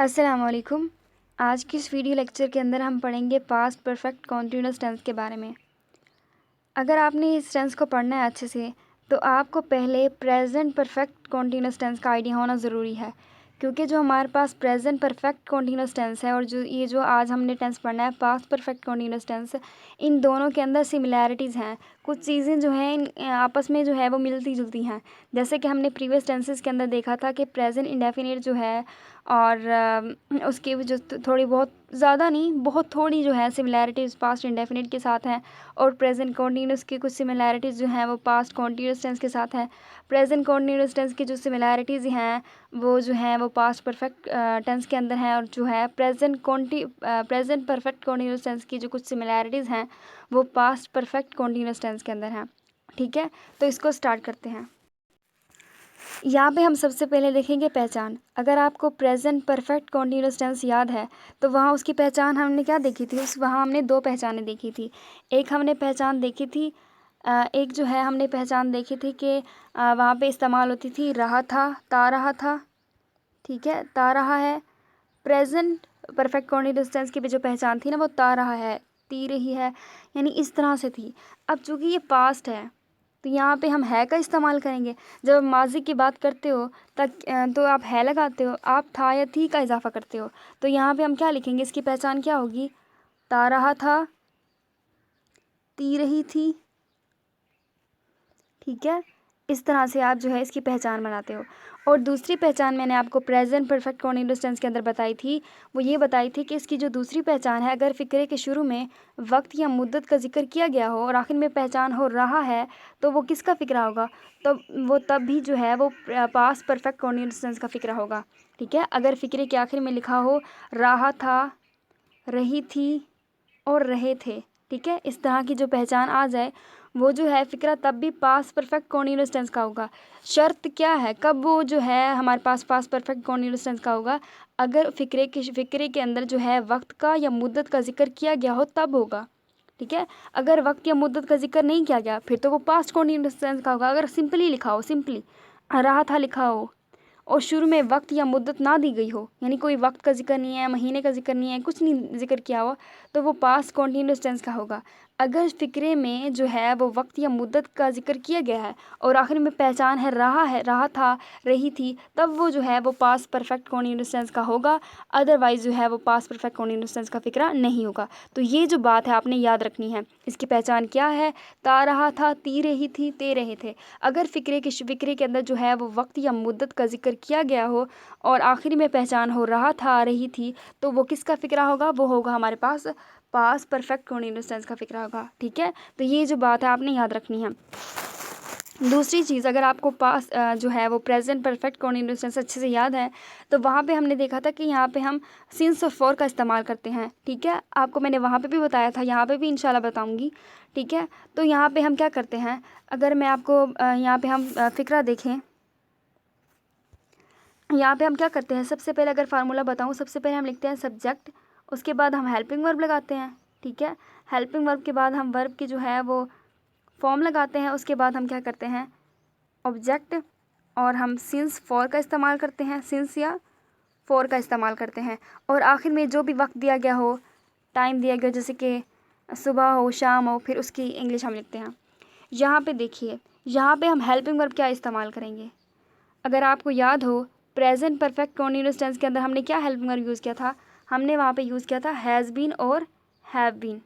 अस्सलाम वालेकुम। आज की इस वीडियो लेक्चर के अंदर हम पढ़ेंगे पास्ट परफेक्ट कॉन्टिन्यूअस टेंस के बारे में। अगर आपने इस टेंस को पढ़ना है अच्छे से तो आपको पहले प्रेजेंट परफेक्ट कॉन्टिन्यूअस टेंस का आइडिया होना ज़रूरी है, क्योंकि जो हमारे पास प्रेजेंट परफेक्ट कॉन्टिन्यूअस टेंस है और जो आज हमने टेंस पढ़ना है पास्ट परफेक्ट कॉन्टिन्यूअस टेंस, इन दोनों के अंदर सिमिलैरिटीज़ हैं। कुछ चीज़ें जो हैं आपस में जो है वो मिलती जुलती हैं। जैसे कि हमने प्रीवियस टेंसेस के अंदर देखा था कि प्रेजेंट इंडेफिनिट जो है और उसकी जो थोड़ी बहुत ज़्यादा नहीं, बहुत थोड़ी जो है सिमिलैरिटीज़ पास्ट इंडेफिनिट के साथ हैं, और प्रेजेंट कॉन्टिन्यूस की कुछ सिमिलैरिटीज़ जो हैं वो पास्ट कॉन्टिन्यूस टेंस के साथ हैं। प्रेजेंट कॉन्टिन्यूस टेंस की जो सिमिलैरिटीज़ हैं वो जो हैं वो पास्ट परफेक्ट टेंस के अंदर हैं, और जो है प्रेजेंट परफेक्ट कॉन्टिन्यूस टेंस की जो कुछ सिमिलैरिटीज़ हैं वो पास्ट परफेक्ट कॉन्टिन्यूस टेंस के अंदर हैं। ठीक है, तो इसको स्टार्ट करते हैं। यहाँ पे हम सबसे पहले देखेंगे पहचान। अगर आपको प्रेजेंट परफेक्ट कॉन्टिन्यूअस टेंस याद है तो वहाँ उसकी पहचान हमने क्या देखी थी, वहाँ हमने दो पहचानें देखी थी। एक हमने पहचान देखी थी एक जो है हमने पहचान देखी थी कि वहाँ पे इस्तेमाल होती थी रहा था, ता रहा था। ठीक है, ता रहा है। प्रेजेंट परफेक्ट कॉन्टिन्यूअस टेंस की भी जो पहचान थी ना वो ता रहा है, ती रही है, यानी इस तरह से थी। अब चूँकि ये पास्ट है तो यहाँ पे हम है का इस्तेमाल करेंगे। जब आप माजी की बात करते हो तब तो आप है लगाते हो, आप था या थी का इजाफा करते हो। तो यहाँ पे हम क्या लिखेंगे, इसकी पहचान क्या होगी, ता रहा था, ती रही थी। ठीक है, इस तरह से आप जो है इसकी पहचान बनाते हो। और दूसरी पहचान मैंने आपको प्रेजेंट परफेक्ट कॉन्टिन्यूअस टेंस के अंदर बताई थी, वो ये बताई थी कि इसकी जो दूसरी पहचान है, अगर फ़िक्रे के शुरू में वक्त या मुद्दत का जिक्र किया गया हो और आखिर में पहचान हो रहा है तो वो किसका फ़िक्रा होगा, तो वो तब भी जो है वो पास्ट परफेक्ट कॉन्टिन्यूअस टेंस का फ़िक्रा होगा। ठीक है, अगर फ़िक्रे के आखिर में लिखा हो रहा था, रही थी और रहे थे, ठीक है, इस तरह की जो पहचान आ जाए वो जो है फ़िक्रा तब भी पास्ट परफेक्ट कॉन्टिन्यूअस टेंस का होगा। शर्त क्या है, कब वो जो है हमारे पास पास्ट परफेक्ट कॉन्टिन्यूअस टेंस का होगा, अगर फ़िक्रे के अंदर जो है वक्त का या मुद्दत का जिक्र किया गया हो तब होगा। ठीक है, अगर वक्त या मुद्दत का जिक्र नहीं किया गया फिर तो वो पास्ट कॉन्टिन्यूअस टेंस का होगा। अगर सिंपली लिखा हो, सिंपली रहा था लिखा हो और शुरू में वक्त या मुद्दत ना दी गई हो, यानी कोई वक्त का जिक्र नहीं है, महीने का जिक्र नहीं है, कुछ नहीं जिक्र किया हो, तो वो पास्ट कॉन्टिन्यूअस टेंस का होगा। अगर फ़िक्रे में जो है वो वक्त या मुद्दत का जिक्र किया गया है और आखिर में पहचान है, रहा था, रही थी, तब वो जो है वो पास्ट परफेक्ट कॉन्टिन्यूअस टेंस का होगा। अदरवाइज़ जो है वो पास्ट परफेक्ट कॉन्टिन्यूअस टेंस का फ़िक्रा नहीं होगा। तो ये जो बात है आपने याद रखनी है। इसकी पहचान क्या है, ता रहा था, ती रही थी, ते रहे थे। अगर फ़िक्रे के अंदर जो है वो वक्त या मुद्दत का जिक्र किया गया हो और आखिरी में पहचान हो रहा था, आ रही थी, तो वो किसका फ़िक्रा होगा, वो होगा हमारे पास पास्ट परफेक्ट कॉन्टिन्यूअस टेंस का फ़िक्रा होगा। ठीक है, तो ये जो बात है आपने याद रखनी है। दूसरी चीज़, अगर आपको जो है वो प्रेजेंट परफेक्ट कॉन्टिन्यूअस टेंस अच्छे से याद है तो वहाँ पे हमने देखा था कि यहाँ पे हम सिंस और फॉर का इस्तेमाल करते हैं। ठीक है, आपको मैंने वहाँ पे भी बताया था, यहाँ पे भी इंशाल्लाह बताऊँगी। ठीक है, तो यहाँ पे हम क्या करते हैं, अगर मैं आपको यहाँ पे हम फ़िक्रा देखें, यहाँ पे हम क्या करते हैं, सबसे पहले अगर फार्मूला बताऊँ, सबसे पहले हम लिखते हैं सब्जेक्ट, उसके बाद हम हेल्पिंग वर्ब लगाते हैं। ठीक है, हेल्पिंग वर्ब के बाद हम वर्ब की जो है वो फॉर्म लगाते हैं, उसके बाद हम क्या करते हैं ऑब्जेक्ट, और हम सिंस फॉर का इस्तेमाल करते हैं, सिंस या फॉर का इस्तेमाल करते हैं, और आखिर में जो भी वक्त दिया गया हो, टाइम दिया गया, जैसे कि सुबह हो, शाम हो, फिर उसकी इंग्लिश हम लिखते हैं। यहाँ पे देखिए, यहाँ पे हम हेल्पिंग वर्ब क्या इस्तेमाल करेंगे, अगर आपको याद हो प्रेजेंट परफेक्ट कॉन्टिन्यूअस टेंस के अंदर हमने क्या हेल्पिंग वर्ब यूज़ किया था, हमने वहाँ पे यूज़ किया था हैज़ बीन और हैव बीन,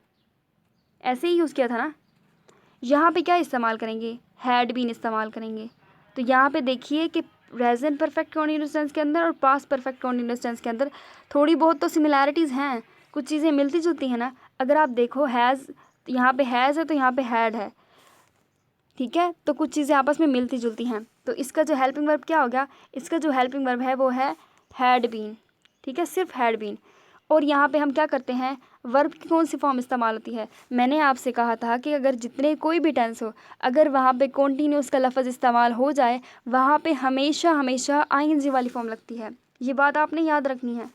ऐसे ही यूज़ किया था ना। यहाँ पे क्या इस्तेमाल करेंगे, हैड बीन इस्तेमाल करेंगे। तो यहाँ पे देखिए कि प्रेजेंट परफेक्ट कॉन्टिन्यूअस टेंस के अंदर और पास्ट परफेक्ट कॉन्टिन्यूअस टेंस के अंदर थोड़ी बहुत तो सिमिलैरिटीज़ हैं, कुछ चीज़ें मिलती जुलती हैं ना। अगर आप देखो हैज़, यहाँ पे हैज़ है तो यहाँ पे हैड है। ठीक है, तो कुछ चीज़ें आपस में मिलती जुलती हैं। तो इसका जो हेल्पिंग वर्ब क्या हो गया, इसका जो हेल्पिंग वर्ब है वो है हैड बीन। ठीक है, सिर्फ हैड बीन। और यहाँ पे हम क्या करते हैं, वर्ब की कौन सी फॉर्म इस्तेमाल होती है, मैंने आपसे कहा था कि अगर जितने कोई भी टेंस हो, अगर वहाँ पे कॉन्टीन्यूअस का लफ्ज़ इस्तेमाल हो जाए वहाँ पे हमेशा हमेशा आईएनजी वाली फॉर्म लगती है। ये बात आपने याद रखनी है।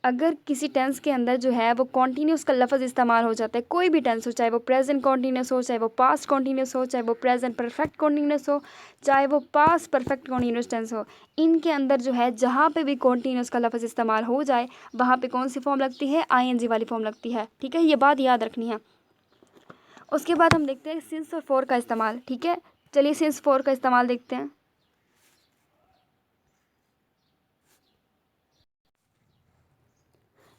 अगर किसी टेंस के अंदर जो है वो कॉन्टीन्यूस का लफ्ज़ इस्तेमाल हो जाता है, कोई भी टेंस हो, चाहे वो प्रेजेंट कॉन्टीन्यूस हो, चाहे वो पास्ट कॉन्टीन्यूस हो, चाहे वो प्रेजेंट परफेक्ट कॉन्टीन्यूस हो, चाहे वो पास्ट परफेक्ट कॉन्टीन्यूस टेंस हो, इनके अंदर जो है जहाँ पे भी कॉन्टीन्यूस का लफ्ज़ इस्तेमाल हो जाए वहाँ पे कौन सी फॉर्म लगती है? आईएनजी वाली फॉर्म लगती है। ठीक है, ये बात याद रखनी है। उसके बाद हम देखते हैं सिंस और फॉर का इस्तेमाल। ठीक है, चलिए सिंस फॉर का इस्तेमाल देखते हैं।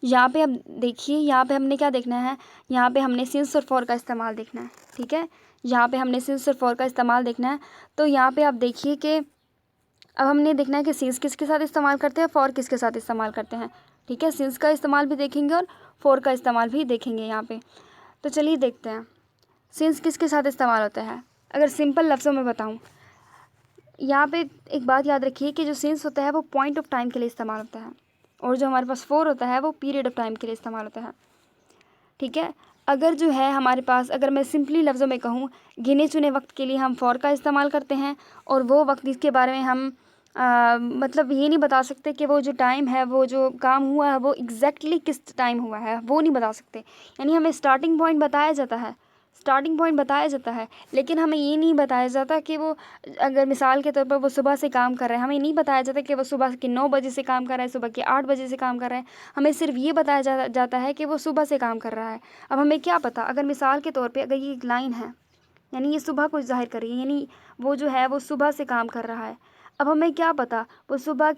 यहाँ पे अब देखिए, यहाँ पे हमने क्या देखना है, यहाँ पे हमने सिंस और फॉर का इस्तेमाल देखना है। ठीक है, यहाँ पे हमने सिंस और फॉर का इस्तेमाल देखना है। तो यहाँ पे आप देखिए कि अब हमने देखना है कि सिंस किसके साथ इस्तेमाल करते हैं, फॉर किसके साथ इस्तेमाल करते हैं। ठीक है, सिंस का इस्तेमाल भी देखेंगे और फॉर का इस्तेमाल भी देखेंगे यहाँ पे। तो चलिए देखते हैं सिंस किसके साथ इस्तेमाल होता है। अगर सिंपल लफ्ज़ों में बताऊँ, यहाँ पे एक बात याद रखिए कि जो सिंस होता है वो पॉइंट ऑफ टाइम के लिए इस्तेमाल होता है, और जो हमारे पास फॉर होता है वो पीरियड ऑफ टाइम के लिए इस्तेमाल होता है। ठीक है, अगर जो है हमारे पास, अगर मैं सिंपली लफ्ज़ों में कहूँ, गिने चुने वक्त के लिए हम फॉर का इस्तेमाल करते हैं, और वो वक्त जिसके बारे में हम मतलब ये नहीं बता सकते कि वो जो टाइम है, वो जो काम हुआ है वो एग्जैक्टली किस टाइम हुआ है, वो नहीं बता सकते। यानी हमें स्टार्टिंग पॉइंट बताया जाता है, स्टार्टिंग पॉइंट बताया जाता है, लेकिन हमें ये नहीं बताया जाता कि वो, अगर मिसाल के तौर पर वो सुबह से काम कर रहा है, हमें नहीं बताया जाता कि वो सुबह के 9 बजे से काम कर रहा है, सुबह के 8 बजे से काम कर रहा है। हमें सिर्फ ये बताया जाता है कि वो सुबह से काम कर रहा है। अब हमें क्या पता, अगर मिसाल के तौर पर अगर ये एक लाइन है, यानी ये सुबह को ज़ाहिर कर रही है, यानी वो जो है वो सुबह से काम कर रहा है। अब हमें क्या पता वो सुबह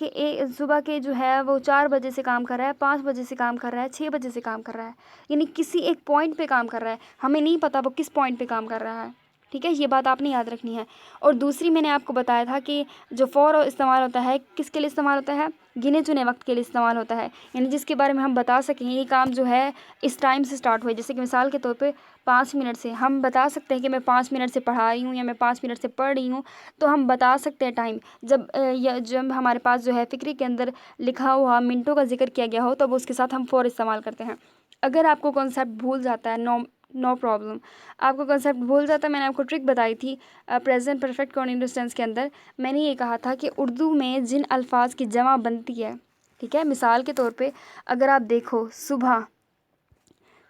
के जो है वो 4 बजे से काम कर रहा है, 5 बजे से काम कर रहा है, 6 बजे से काम कर रहा है, यानी किसी एक पॉइंट पे काम कर रहा है। हमें नहीं पता वो किस पॉइंट पे काम कर रहा है। ठीक है, ये बात आपने याद रखनी है। और दूसरी मैंने आपको बताया था कि जो फॉर इस्तेमाल होता है किसके लिए इस्तेमाल होता है, गिने चुने वक्त के लिए इस्तेमाल होता है, यानी जिसके बारे में हम बता सकें ये काम जो है इस टाइम से स्टार्ट हुआ। जैसे कि मिसाल के तौर पे 5 मिनट से हम बता सकते हैं कि मैं 5 मिनट से पढ़ा रही हूँ या मैं 5 मिनट से पढ़ रही हूँ, तो हम बता सकते हैं टाइम। जब हमारे पास जो है फ़िक्री के अंदर लिखा हुआ मिनटों का जिक्र किया गया हो, तब उसके साथ हम फॉर इस्तेमाल करते हैं। अगर आपको कॉन्सेप्ट भूल जाता है, नो प्रॉब्लम, आपको कॉन्सेप्ट भूल जाता है, मैंने आपको ट्रिक बताई थी प्रेजेंट परफेक्ट कॉन्टिन्यूअस टेंस के अंदर। मैंने ये कहा था कि उर्दू में जिन अल्फाज की जमा बनती है, ठीक है, मिसाल के तौर पे अगर आप देखो सुबह,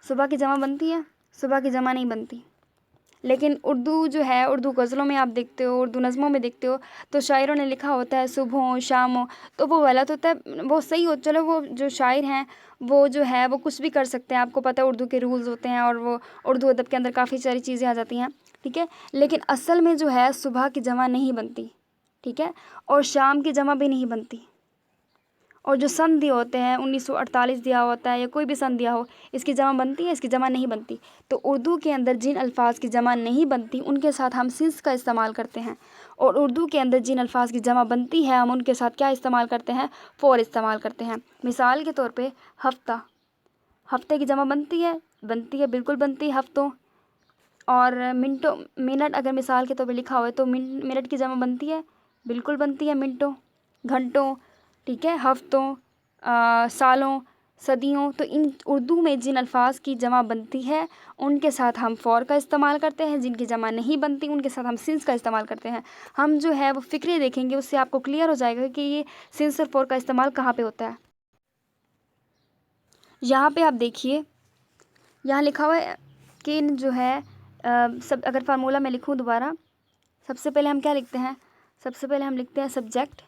सुबह की जमा बनती है, सुबह की जमा नहीं बनती। लेकिन उर्दू जो है, उर्दू गज़लों में आप देखते हो, उर्दू नज़मों में देखते हो, तो शायरों ने लिखा होता है सुबह शाम, तो वो गलत होता है, वो सही हो। चलो वो जो शायर हैं वो जो है वो कुछ भी कर सकते हैं, आपको पता है उर्दू के रूल्स होते हैं, और वो उर्दू अदब के अंदर काफ़ी सारी चीज़ें आ जाती हैं। ठीक है, लेकिन असल में जो है सुबह की जमा नहीं बनती। ठीक है, और शाम की जमा भी नहीं बनती। और जो सन दिए होते हैं 1948 दिया होता है या कोई भी सन दिया हो, इसकी जमा बनती है, इसकी जमा नहीं बनती। तो उर्दू के अंदर जिन अल्फाज की जमा नहीं बनती उनके साथ हम सिंस का इस्तेमाल करते हैं, और उर्दू के अंदर जिन अल्फाज की जमा बनती है हम उनके साथ क्या इस्तेमाल करते हैं, फॉर इस्तेमाल करते हैं। मिसाल के तौर पर हफ्ता, हफ्ते की जमा बनती है, बिल्कुल बनती है हफ्तों। और मिनटों, मिनट अगर मिसाल के तौर पर लिखा हुआ है तो मिनट की जमा बनती है, बिल्कुल बनती है मिनटों। घंटों, ठीक है, हफ्तों, सालों, सदियों। तो इन उर्दू में जिन अल्फाज की जमा बनती है उनके साथ हम फॉर का इस्तेमाल करते हैं, जिनकी जमा नहीं बनती उनके साथ हम सिंस का इस्तेमाल करते हैं। हम जो है वो फ़िक्रे देखेंगे, उससे आपको क्लियर हो जाएगा कि ये सिंस और फॉर का इस्तेमाल कहाँ पे होता है। यहाँ पे आप देखिए, यहाँ लिखा हुआ है कि जो है सब, अगर फार्मूला मैं लिखूँ दोबारा, सबसे पहले हम क्या लिखते हैं, सबसे पहले हम लिखते हैं सब्जेक्ट।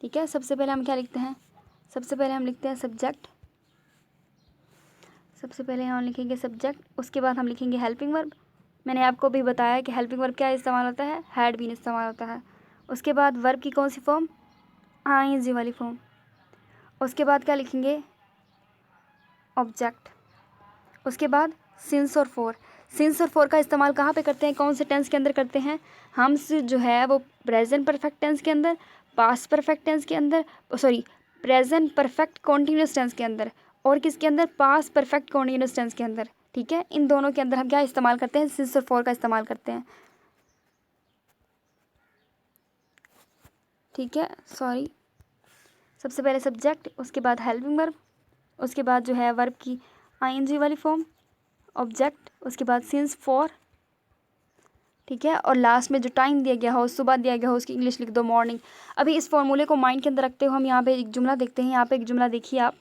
ठीक है, सबसे पहले हम क्या लिखते हैं, सबसे पहले हम लिखते हैं सब्जेक्ट, सबसे पहले हम लिखेंगे सब्जेक्ट। उसके बाद हम लिखेंगे हेल्पिंग वर्ब। मैंने आपको भी बताया कि हेल्पिंग वर्ब क्या इस्तेमाल होता है, हैड बीन इस्तेमाल होता है। उसके बाद वर्ब की कौन सी फॉर्म, आईएनजी वाली फॉर्म। उसके बाद क्या लिखेंगे, ऑब्जेक्ट। उसके बाद सिंस और फॉर। सिंस और फॉर का इस्तेमाल कहाँ पे करते हैं, कौन से टेंस के अंदर करते हैं हम, जो है वो प्रेजेंट परफेक्ट टेंस के अंदर, पास्ट परफेक्ट टेंस के अंदर, sorry present perfect continuous tense के अंदर, और किसके अंदर, पास्ट परफेक्ट कॉन्टीन्यूअस टेंस के अंदर। ठीक है, इन दोनों के अंदर हम क्या इस्तेमाल करते हैं, सिंस और फॉर का इस्तेमाल करते हैं। ठीक है, सॉरी, सबसे पहले सब्जेक्ट, उसके बाद हेल्पिंग वर्ब, उसके बाद जो है वर्ब की आईएनजी वाली फॉर्म, ऑब्जेक्ट, उसके बाद सिंस फॉर, ठीक है, और लास्ट में जो टाइम दिया गया हो, सुबह दिया गया हो, उसकी इंग्लिश लिख दो मॉर्निंग। अभी इस फॉर्मूले को माइंड के अंदर रखते हो हम यहाँ पे एक जुमला देखते हैं। यहाँ पे एक जुमला देखिए आप,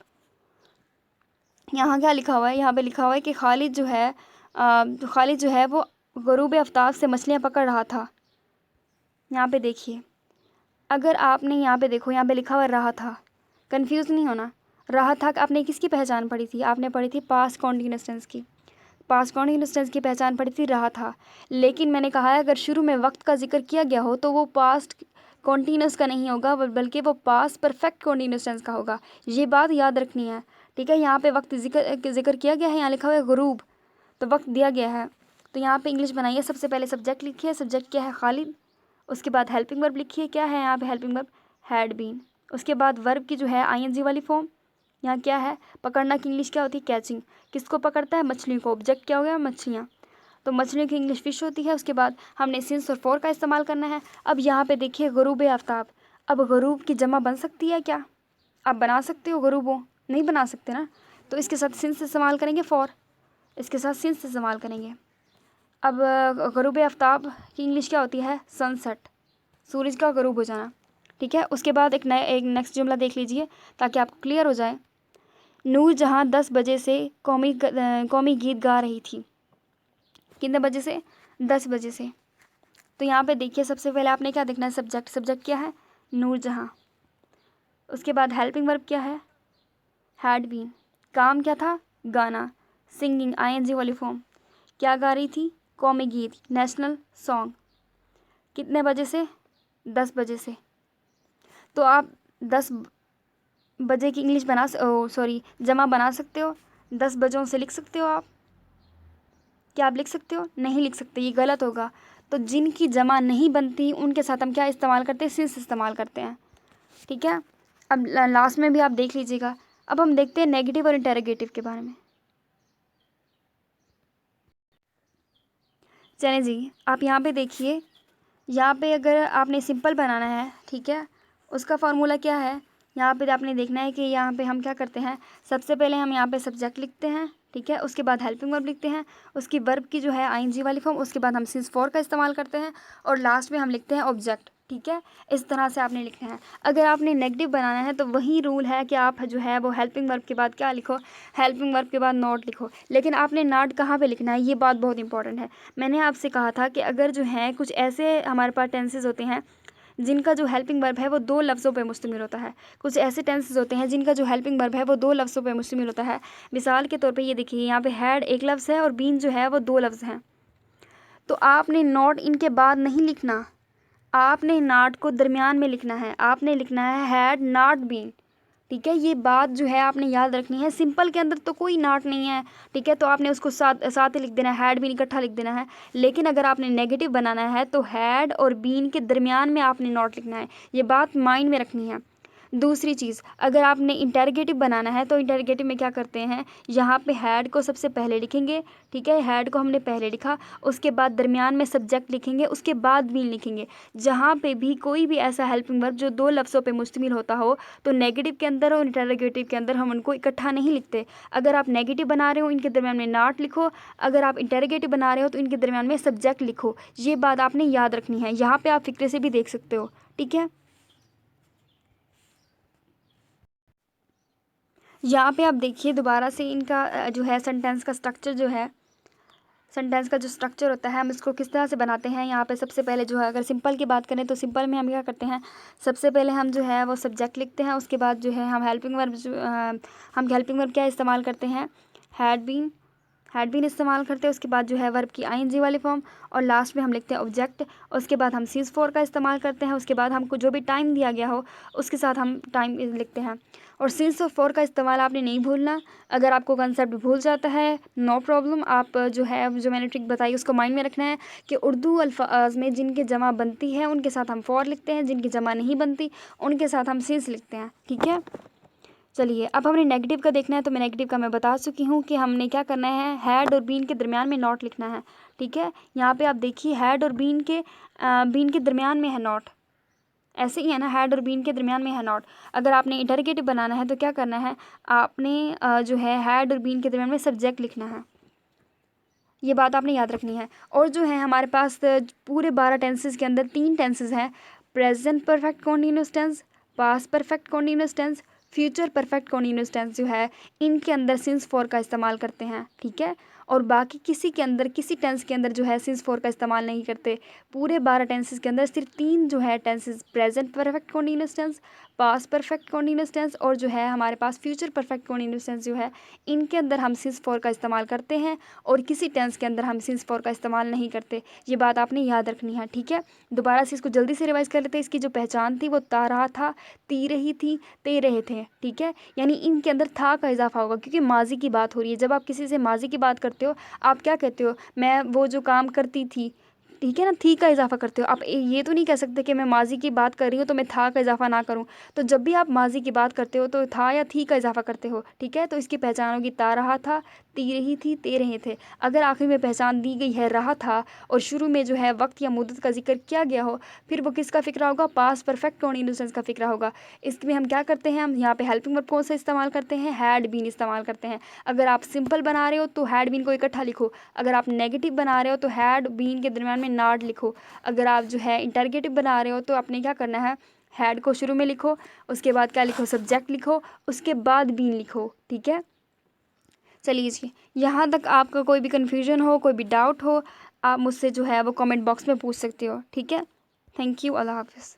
यहाँ क्या लिखा हुआ है, यहाँ पे लिखा हुआ है कि खालिद जो है वो गरूब आफ्ताब से मछलियाँ पकड़ रहा था। यहाँ पे देखिए, अगर आपने यहाँ पे देखो, यहाँ पे लिखा हुआ रहा था, कंफ्यूज नहीं होना। रहा था आपने किसकी पहचान पढ़ी थी? आपने पढ़ी थी पास्ट कॉन्टिन्यूअस टेंस की। पास्ट कॉन्टिन्यूअस टेंस की पहचान पढ़ी थी रहा था। लेकिन मैंने कहा है अगर शुरू में वक्त का जिक्र किया गया हो तो वो पास्ट कॉन्टिन्यूअस का नहीं होगा, बल्कि वो पास्ट परफेक्ट कॉन्टिन्यूअस टेंस का होगा। ये बात याद रखनी है, ठीक है। यहाँ पे वक्त जिक्र किया गया है, यहाँ लिखा हुआ है गुरूब, तो वक्त दिया गया है। तो यहाँ पे इंग्लिश बनाइए। सबसे पहले सब्जेक्ट लिखिए, सब्जेक्ट क्या है? खालिद। उसके बाद हेल्पिंग वर्ब लिखिए, क्या है यहाँ पे हेल्पिंग वर्ब? Had been. उसके बाद वर्ब की जो है आईएनजी वाली फॉर्म, यहाँ क्या है? पकड़ना की इंग्लिश क्या होती है? कैचिंग। किसको पकड़ता है? मछलियों को। ऑब्जेक्ट क्या हो गया? मछलियाँ। तो मछलियों की इंग्लिश फिश होती है। उसके बाद हमने सिंस और फॉर का इस्तेमाल करना है। अब यहाँ पे देखिए गुरूब आफ्ताब। अब गुरूब की जमा बन सकती है क्या? आप बना सकते हो गुरूबों? नहीं बना सकते ना, तो इसके साथ सिंस इस्तेमाल करेंगे, फॉर इसके साथ सिंस इस्तेमाल करेंगे। अब गरूब आफ्ताब की इंग्लिश क्या होती है? सनसेट, सूरज का गरूब हो जाना, ठीक है। उसके बाद एक नेक्स्ट जुमला देख लीजिए ताकि आपको क्लियर हो जाए। नूर जहाँ 10 बजे से कौमी गीत गा रही थी। कितने बजे से? 10 बजे से। तो यहाँ पे देखिए सबसे पहले आपने क्या देखना है? सब्जेक्ट। सब्जेक्ट क्या है? नूर जहाँ। उसके बाद हेल्पिंग वर्ब क्या है? Had been. काम क्या था? गाना, सिंगिंग, आईएनजी वाली फॉर्म। क्या गा रही थी? कौमी गीत, नेशनल सॉन्ग। कितने बजे से? 10 बजे से। तो आप 10 बजे की इंग्लिश जमा बना सकते हो? 10 बजों से लिख सकते हो आप? क्या आप लिख सकते हो? नहीं लिख सकते, ये गलत होगा। तो जिनकी जमा नहीं बनती उनके साथ हम क्या इस्तेमाल करते हैं? सिंस इस्तेमाल करते हैं, ठीक है। अब लास्ट में भी आप देख लीजिएगा। अब हम देखते हैं नेगेटिव और इंटेरोगेटिव के बारे में। चलें जी, आप यहाँ पे देखिए, यहाँ पे अगर आपने सिंपल बनाना है, ठीक है, उसका फार्मूला क्या है? यहाँ पे आपने देखना है कि यहाँ पे हम क्या करते हैं। सबसे पहले हम यहाँ पे सब्जेक्ट लिखते हैं, ठीक है। उसके बाद हेल्पिंग वर्ब लिखते हैं, उसकी वर्ब की जो है आईएनजी वाली फॉर्म। उसके बाद हम सिंस फॉर का इस्तेमाल करते हैं और लास्ट में हम लिखते हैं ऑब्जेक्ट, ठीक है। इस तरह से आपने लिखना है। अगर आपने नेगेटिव बनाना है तो वही रूल है कि आप जो है वो हेल्पिंग वर्ब के बाद क्या लिखो? हेल्पिंग वर्ब के बाद नॉट लिखो। लेकिन आपने नॉट कहाँ पे लिखना है, ये बात बहुत इंपॉर्टेंट है। मैंने आपसे कहा था कि अगर जो है कुछ ऐसे हमारे पास टेंसेज होते हैं जिनका जो हेल्पिंग वर्ब है वो 2 लफ्ज़ों पे मुश्तमिल होता है। कुछ ऐसे टेंसेस होते हैं जिनका जो हेल्पिंग वर्ब है वो 2 लफ्ज़ों पे मुश्तमिल होता है। मिसाल के तौर पे ये देखिए, यहाँ पे हैड एक लफ्ज़ है और बीन जो है वो 2 लफ्ज़ हैं। तो आपने नॉट इनके बाद नहीं लिखना, आपने नॉट को दरमियान में लिखना है। आपने लिखना है हैड नॉट बीन, ठीक है। ये बात जो है आपने याद रखनी है। सिंपल के अंदर तो कोई नॉट नहीं है, ठीक है, तो आपने उसको साथ साथ ही लिख देना है, हैड बीन इकट्ठा लिख देना है। लेकिन अगर आपने नेगेटिव बनाना है तो हैड और बीन के दरमियान में आपने नॉट लिखना है। ये बात माइंड में रखनी है। दूसरी चीज़, अगर आपने इंटेरोगेटिव बनाना है तो इंटेरोगेटिव में क्या करते हैं, यहाँ पे हैड को सबसे पहले लिखेंगे, ठीक है। हैड को हमने पहले लिखा, उसके बाद दरमियान में सब्जेक्ट लिखेंगे, उसके बाद बीन लिखेंगे। जहाँ पे भी कोई भी ऐसा हेल्पिंग वर्ब जो 2 लफ्ज़ों पे मुश्तमिल होता हो तो नेगेटिव के अंदर और इंटेरोगेटिव के अंदर हम उनको इकट्ठा नहीं लिखते। अगर आप नेगेटिव बना रहे हो इनके दरमियान में नॉट लिखो, अगर आप इंटेरोगेटिव बना रहे हो तो इनके दरमियान में सब्जेक्ट लिखो। ये बात आपने याद रखनी है। यहाँ पर आप फिक्रे से भी देख सकते हो, ठीक है। यहाँ पे आप देखिए दोबारा से इनका जो है सेंटेंस का स्ट्रक्चर जो है, सेंटेंस का जो स्ट्रक्चर होता है हम इसको किस तरह से बनाते हैं। यहाँ पे सबसे पहले जो है अगर सिंपल की बात करें तो सिंपल में हम क्या करते हैं, सबसे पहले हम जो है वो सब्जेक्ट लिखते हैं। उसके बाद जो है हम हेल्पिंग वर्ब क्या इस्तेमाल करते हैं? हैड बीन इस्तेमाल करते हैं। उसके बाद जो है वर्ब की आईएनजी वाली फॉर्म और लास्ट में हम लिखते हैं ऑब्जेक्ट। उसके बाद हम सिंस फॉर का इस्तेमाल करते हैं। उसके बाद हमको जो भी टाइम दिया गया हो उसके साथ हम टाइम लिखते हैं। और सिंस और फॉर का इस्तेमाल आपने नहीं भूलना। अगर आपको कंसेप्ट भूल जाता है नो प्रॉब्लम, आप जो मैंने ट्रिक बताई उसको माइंड में रखना है कि उर्दू अल्फाज में जिनके जमा बनती है उनके साथ हम फॉर लिखते हैं, जिनकी जमा नहीं बनती उनके साथ हम सिंस लिखते हैं, ठीक है। चलिए अब हमने नेगेटिव का देखना है, तो मैं नेगेटिव का मैं बता चुकी हूँ कि हमने क्या करना है, हैड और बीन के दरमियान में नॉट लिखना है, ठीक है। यहाँ पे आप देखिए हैड और बीन के दरमियान में है नॉट, ऐसे ही है ना, हैड और बीन के दरमियान में है नॉट। अगर आपने इंटरगेटिव बनाना है तो क्या करना है, आपने जो है हैड और बीन के दरमियान में सब्जेक्ट लिखना है। ये बात आपने याद रखनी है। और जो है हमारे पास पूरे 12 टेंसेस के अंदर 3 टेंसेस हैं, present perfect continuous tense, past perfect continuous tense, future perfect continuous tense जो है इनके अंदर सिंस फॉर का इस्तेमाल करते हैं, ठीक है। और बाकी किसी के अंदर, किसी टेंस के अंदर जो है सिंस फॉर का इस्तेमाल नहीं करते। पूरे 12 टेंसेस के अंदर सिर्फ 3 जो है tenses, present perfect continuous tense, past perfect continuous tense और जो है हमारे पास फ्यूचर परफेक्ट कॉन्टिन्यूअस टेंस जो है इनके अंदर हम सिंस फॉर का इस्तेमाल करते हैं और किसी टेंस के अंदर हम सिंस फॉर का इस्तेमाल नहीं करते। ये बात आपने याद रखनी है, ठीक है। दोबारा से इसको जल्दी से रिवाइज कर लेते हैं। इसकी जो पहचान थी वो ता रहा था, ती रही थी, ते रहे थे, ठीक है। यानी इनके अंदर था का इजाफा होगा क्योंकि माजी की बात हो रही है। जब आप किसी से माजी की बात करते हो आप क्या कहते हो, मैं वो जो काम करती थी, ठीक है ना, थी का इजाफा करते हो। आप ये तो नहीं कह सकते कि मैं माजी की बात कर रही हूँ तो मैं था का इजाफा ना करूँ। तो जब भी आप माजी की बात करते हो तो था या थी का इजाफा करते हो, ठीक है। तो इसकी पहचान होगी ता रहा था, ती रही थी, ते रहे थे। अगर आखिर में पहचान दी गई है रहा था और शुरू में जो है वक्त या मुद्दत का जिक्र किया गया हो, फिर वो किसका फ़िक्रा होगा, पास्ट परफेक्ट कॉन्टिन्यूअस टेंस का फ़िक्रा होगा। इसमें हम क्या करते हैं, हम यहाँ पे हेल्पिंग वर्ब कौन सा इस्तेमाल करते हैं, हैड बीन इस्तेमाल करते हैं। अगर आप सिंपल बना रहे हो तो हैड बीन को इकट्ठा लिखो। अगर आप नेगेटिव बना रहे हो तो हैड बीन के दरम्यान में नॉट लिखो। अगर आप जो है इंटरगेटिव बना रहे हो तो आपने क्या करना है, हैड को शुरू में लिखो, उसके बाद क्या लिखो, सब्जेक्ट लिखो, उसके बाद बीन लिखो, ठीक है। चलिए जी, यहाँ तक आपका कोई भी कन्फ्यूजन हो, कोई भी डाउट हो, आप मुझसे जो है वो कमेंट बॉक्स में पूछ सकते हो, ठीक है। थैंक यू, अल्लाह हाफिज़।